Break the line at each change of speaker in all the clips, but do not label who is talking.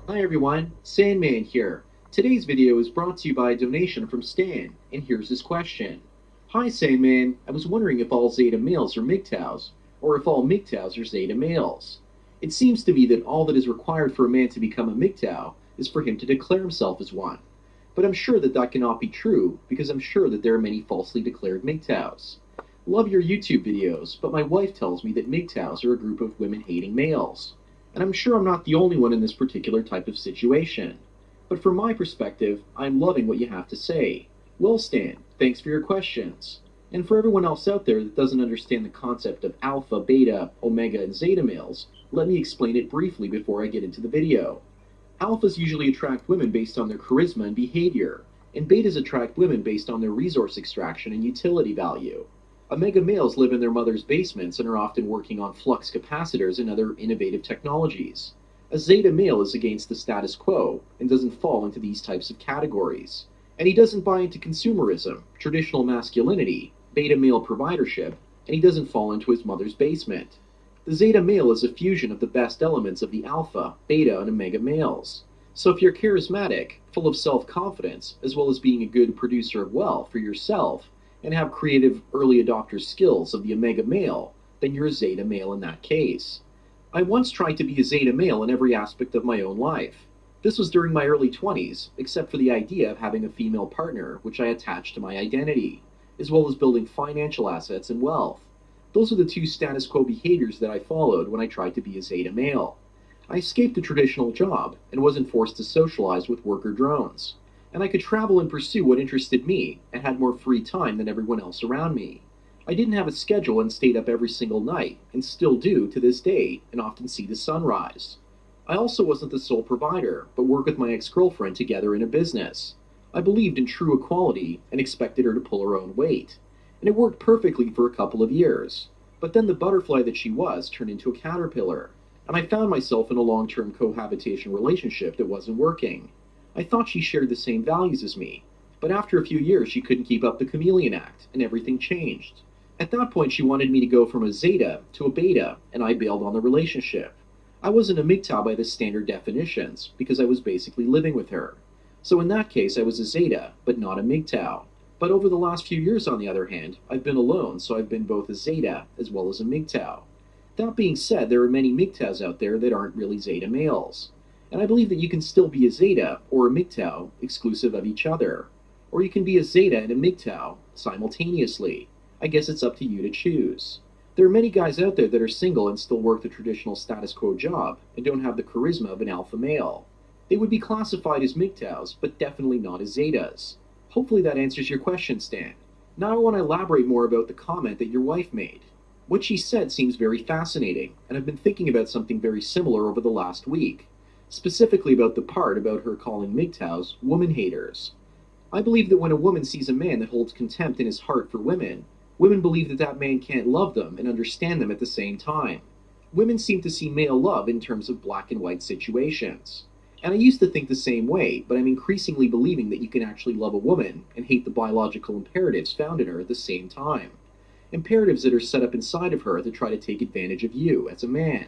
Hi everyone, Sandman here. Today's video is brought to you by a donation from Stan, and here's his question. Hi Sandman, I was wondering if all Zeta males are MGTOWs, or if all MGTOWs are Zeta males. It seems to me that all that is required for a man to become a MGTOW is for him to declare himself as one. But I'm sure that that cannot be true, because I'm sure that there are many falsely declared MGTOWs. Love your YouTube videos, but my wife tells me that MGTOWs are a group of women-hating males. And I'm sure I'm not the only one in this particular type of situation. But from my perspective, I'm loving what you have to say. Well, Stan, thanks for your questions. And for everyone else out there that doesn't understand the concept of alpha, beta, omega, and zeta males, let me explain it briefly before I get into the video. Alphas usually attract women based on their charisma and behavior, and betas attract women based on their resource extraction and utility value. Omega males live in their mother's basements and are often working on flux capacitors and other innovative technologies. A Zeta male is against the status quo and doesn't fall into these types of categories. And he doesn't buy into consumerism, traditional masculinity, beta male providership, and he doesn't fall into his mother's basement. The Zeta male is a fusion of the best elements of the alpha, beta, and omega males. So if you're charismatic, full of self-confidence, as well as being a good producer of wealth for yourself, and have creative early adopter skills of the omega male, then you're a Zeta male in that case. I once tried to be a Zeta male in every aspect of my own life. This was during my early 20s, except for the idea of having a female partner, which I attached to my identity, as well as building financial assets and wealth. Those are the two status quo behaviors that I followed when I tried to be a Zeta male. I escaped a traditional job and wasn't forced to socialize with worker drones, and I could travel and pursue what interested me and had more free time than everyone else around me. I didn't have a schedule and stayed up every single night, and still do to this day, and often see the sunrise. I also wasn't the sole provider, but worked with my ex-girlfriend together in a business. I believed in true equality and expected her to pull her own weight, and it worked perfectly for a couple of years. But then the butterfly that she was turned into a caterpillar, and I found myself in a long-term cohabitation relationship that wasn't working. I thought she shared the same values as me, but after a few years she couldn't keep up the chameleon act, and everything changed. At that point she wanted me to go from a Zeta to a Beta, and I bailed on the relationship. I wasn't a MGTOW by the standard definitions, because I was basically living with her. So in that case I was a Zeta, but not a MGTOW. But over the last few years, on the other hand, I've been alone, so I've been both a Zeta as well as a MGTOW. That being said, there are many MGTOWs out there that aren't really Zeta males. And I believe that you can still be a Zeta or a MGTOW exclusive of each other. Or you can be a Zeta and a MGTOW simultaneously. I guess it's up to you to choose. There are many guys out there that are single and still work the traditional status quo job and don't have the charisma of an alpha male. They would be classified as MGTOWs, but definitely not as Zetas. Hopefully that answers your question, Stan. Now I want to elaborate more about the comment that your wife made. What she said seems very fascinating, and I've been thinking about something very similar over the last week. Specifically about the part about her calling MGTOWs woman haters. I believe that when a woman sees a man that holds contempt in his heart for women, women believe that that man can't love them and understand them at the same time. Women seem to see male love in terms of black and white situations. And I used to think the same way, but I'm increasingly believing that you can actually love a woman and hate the biological imperatives found in her at the same time. Imperatives that are set up inside of her to try to take advantage of you as a man.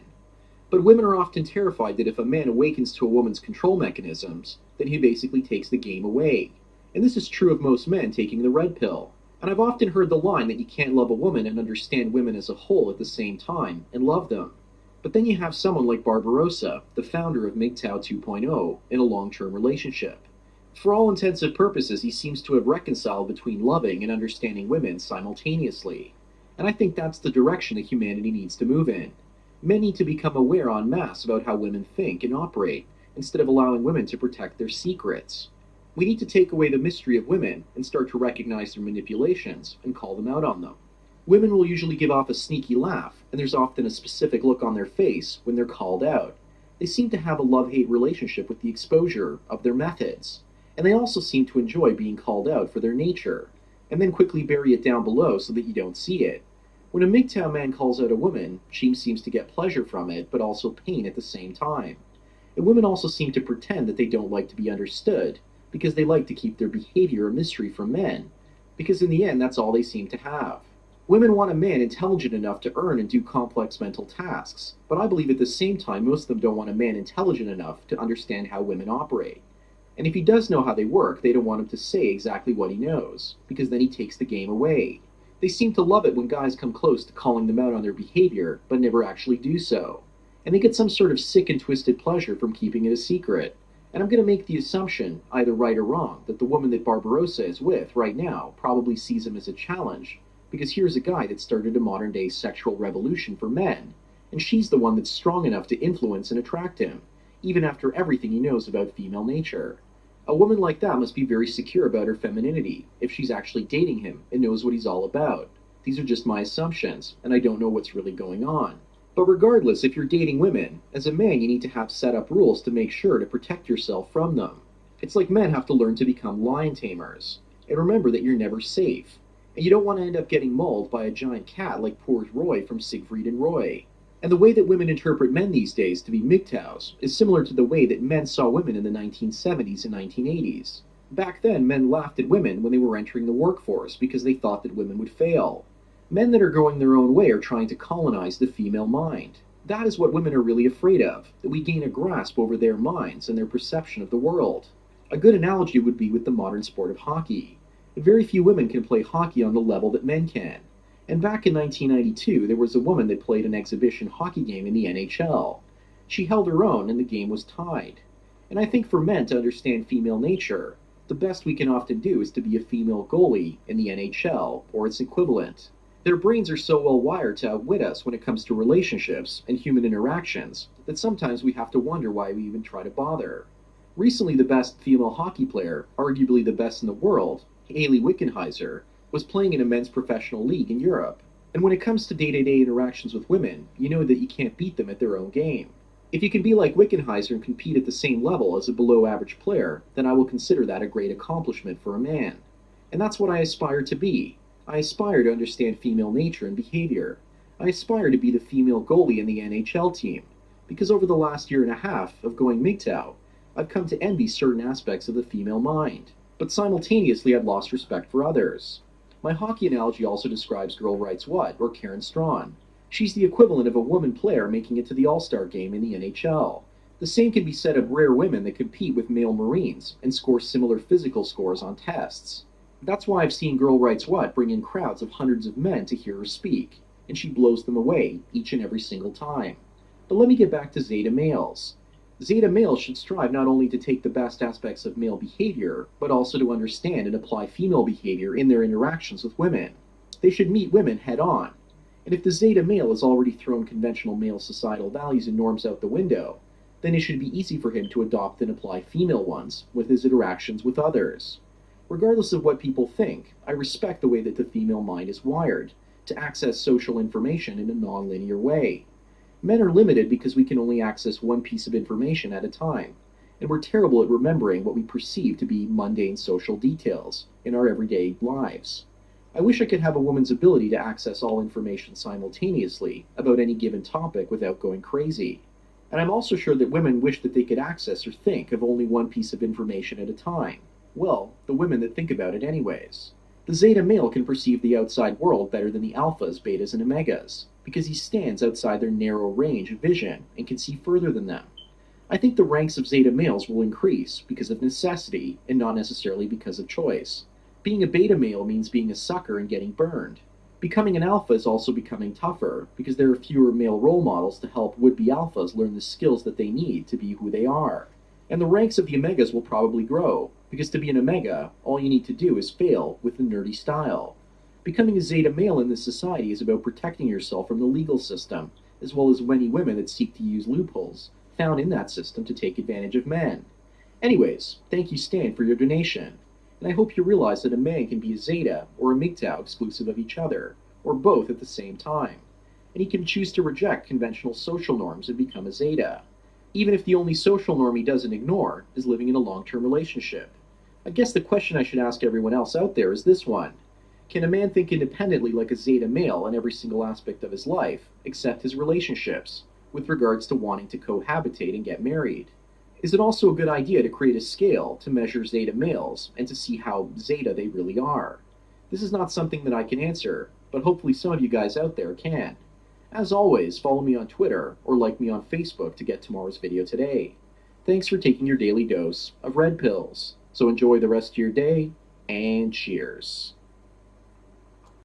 But women are often terrified that if a man awakens to a woman's control mechanisms, then he basically takes the game away. And this is true of most men taking the red pill. And I've often heard the line that you can't love a woman and understand women as a whole at the same time and love them. But then you have someone like Barbarossa, the founder of MGTOW 2.0, in a long-term relationship. For all intents and purposes, he seems to have reconciled between loving and understanding women simultaneously. And I think that's the direction that humanity needs to move in. Men need to become aware en masse about how women think and operate, instead of allowing women to protect their secrets. We need to take away the mystery of women and start to recognize their manipulations and call them out on them. Women will usually give off a sneaky laugh, and there's often a specific look on their face when they're called out. They seem to have a love-hate relationship with the exposure of their methods, and they also seem to enjoy being called out for their nature, and then quickly bury it down below so that you don't see it. When a MGTOW man calls out a woman, she seems to get pleasure from it, but also pain at the same time. And women also seem to pretend that they don't like to be understood, because they like to keep their behavior a mystery from men, because in the end that's all they seem to have. Women want a man intelligent enough to earn and do complex mental tasks, but I believe at the same time most of them don't want a man intelligent enough to understand how women operate. And if he does know how they work, they don't want him to say exactly what he knows, because then he takes the game away. They seem to love it when guys come close to calling them out on their behavior, but never actually do so. And they get some sort of sick and twisted pleasure from keeping it a secret. And I'm going to make the assumption, either right or wrong, that the woman that Barbarossa is with right now probably sees him as a challenge, because here's a guy that started a modern day sexual revolution for men, and she's the one that's strong enough to influence and attract him, even after everything he knows about female nature. A woman like that must be very secure about her femininity, if she's actually dating him and knows what he's all about. These are just my assumptions, and I don't know what's really going on. But regardless, if you're dating women, as a man you need to have set up rules to make sure to protect yourself from them. It's like men have to learn to become lion tamers. And remember that you're never safe. And you don't want to end up getting mauled by a giant cat like poor Roy from Siegfried and Roy. And the way that women interpret men these days to be MGTOWs is similar to the way that men saw women in the 1970s and 1980s. Back then, men laughed at women when they were entering the workforce because they thought that women would fail. Men that are going their own way are trying to colonize the female mind. That is what women are really afraid of, that we gain a grasp over their minds and their perception of the world. A good analogy would be with the modern sport of hockey. Very few women can play hockey on the level that men can. And back in 1992, there was a woman that played an exhibition hockey game in the NHL. She held her own, and the game was tied. And I think for men to understand female nature, the best we can often do is to be a female goalie in the NHL, or its equivalent. Their brains are so well wired to outwit us when it comes to relationships and human interactions that sometimes we have to wonder why we even try to bother. Recently, the best female hockey player, arguably the best in the world, Hayley Wickenheiser, was playing in a men's professional league in Europe. And when it comes to day-to-day interactions with women, you know that you can't beat them at their own game. If you can be like Wickenheiser and compete at the same level as a below-average player, then I will consider that a great accomplishment for a man. And that's what I aspire to be. I aspire to understand female nature and behavior. I aspire to be the female goalie in the NHL team. Because over the last year and a half of going MGTOW, I've come to envy certain aspects of the female mind. But simultaneously I've lost respect for others. My hockey analogy also describes Girl Writes What, or Karen Strawn. She's the equivalent of a woman player making it to the All-Star game in the NHL. The same can be said of rare women that compete with male Marines and score similar physical scores on tests. That's why I've seen Girl Writes What bring in crowds of hundreds of men to hear her speak, and she blows them away each and every single time. But let me get back to Zeta males. Zeta males should strive not only to take the best aspects of male behavior, but also to understand and apply female behavior in their interactions with women. They should meet women head on. And if the Zeta male has already thrown conventional male societal values and norms out the window, then it should be easy for him to adopt and apply female ones with his interactions with others. Regardless of what people think, I respect the way that the female mind is wired, to access social information in a non-linear way. Men are limited because we can only access one piece of information at a time, and we're terrible at remembering what we perceive to be mundane social details in our everyday lives. I wish I could have a woman's ability to access all information simultaneously about any given topic without going crazy. And I'm also sure that women wish that they could access or think of only one piece of information at a time. Well, the women that think about it anyways. The Zeta male can perceive the outside world better than the alphas, betas, and omegas, because he stands outside their narrow range of vision and can see further than them. I think the ranks of Zeta males will increase because of necessity and not necessarily because of choice. Being a beta male means being a sucker and getting burned. Becoming an alpha is also becoming tougher because there are fewer male role models to help would-be alphas learn the skills that they need to be who they are. And the ranks of the omegas will probably grow, because to be an omega, all you need to do is fail with the nerdy style. Becoming a Zeta male in this society is about protecting yourself from the legal system, as well as many women that seek to use loopholes found in that system to take advantage of men. Anyways, thank you Stan for your donation, and I hope you realize that a man can be a Zeta or a MGTOW exclusive of each other, or both at the same time. And he can choose to reject conventional social norms and become a Zeta, even if the only social norm he doesn't ignore is living in a long-term relationship. I guess the question I should ask everyone else out there is this one. Can a man think independently like a Zeta male in every single aspect of his life, except his relationships, with regards to wanting to cohabitate and get married? Is it also a good idea to create a scale to measure Zeta males and to see how Zeta they really are? This is not something that I can answer, but hopefully some of you guys out there can. As always, follow me on Twitter or like me on Facebook to get tomorrow's video today. Thanks for taking your daily dose of red pills. So enjoy the rest of your day, and cheers.